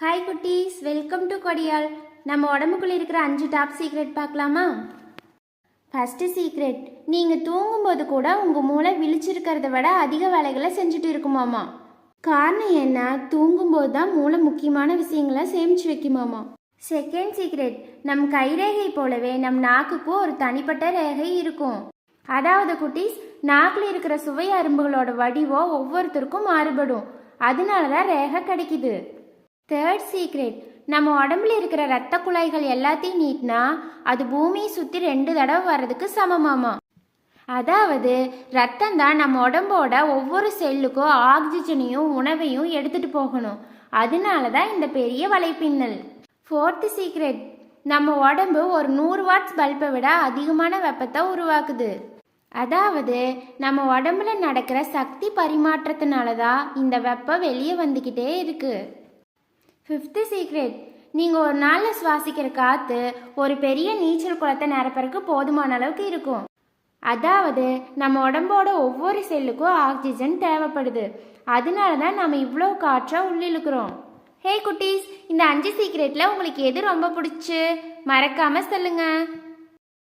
Hi குட்டீஸ், welcome to கொடியால். நம்ம உடம்புக்குள்ளே இருக்கிற 5 டாப் சீக்ரெட் பார்க்கலாமா? ஃபஸ்ட்டு சீக்ரெட், நீங்கள் தூங்கும்போது கூட உங்கள் மூளை விழிச்சிருக்கிறத விட அதிக வேலைகளை செஞ்சுட்டு இருக்குமாமா. காரணம் என்ன? தூங்கும்போது தான் மூளை முக்கியமான விஷயங்களை சேமித்து வைக்குமாமா. செகண்ட் சீக்ரெட், நம் கைரேகை போலவே நம் நாக்குக்கும் ஒரு தனிப்பட்ட ரேகை இருக்கும். அதாவது குட்டீஸ், நாக்கில் இருக்கிற சுவை அரும்புகளோட வடிவம் ஒவ்வொருத்தருக்கும் மாறுபடும். அதனால தான் ரேகை கிடைக்குது. தேர்ட் சீக்ரெட், நம்ம உடம்புல இருக்கிற இரத்த குழாய்கள் எல்லாத்தையும் நீட்டினா அது பூமியை சுற்றி 2 தடவை வர்றதுக்கு சமமாமா. அதாவது ரத்தம் தான் நம்ம உடம்போட ஒவ்வொரு செல்லுக்கும் ஆக்சிஜனையும் உணவையும் எடுத்துட்டு போகணும். அதனால தான் இந்த பெரிய வலைப்பின்னல். ஃபோர்த்து சீக்ரெட், நம்ம உடம்பு ஒரு 100 வாட்ஸ் பல்பை விட அதிகமான வெப்பத்தை உருவாக்குது. அதாவது நம்ம உடம்புல நடக்கிற சக்தி பரிமாற்றத்தினால தான் இந்த வெப்பம் வெளியே வந்துக்கிட்டே இருக்கு. ஃபிஃப்த்து சீக்ரெட், நீங்கள் ஒரு நாளில் சுவாசிக்கிற காற்று ஒரு பெரிய நீச்சல் குளத்தை நிரப்புறதுக்கு போதுமான அளவுக்கு இருக்கும். அதாவது நம்ம உடம்போட ஒவ்வொரு செல்லுக்கும் ஆக்சிஜன் தேவைப்படுது. அதனால தான் நம்ம இவ்வளோ காற்றை உள்ளிழுக்கிறோம். ஹே குட்டீஸ், இந்த 5 சீக்ரெட்டில் உங்களுக்கு எது ரொம்ப பிடிச்சி? மறக்காமல் சொல்லுங்கள்.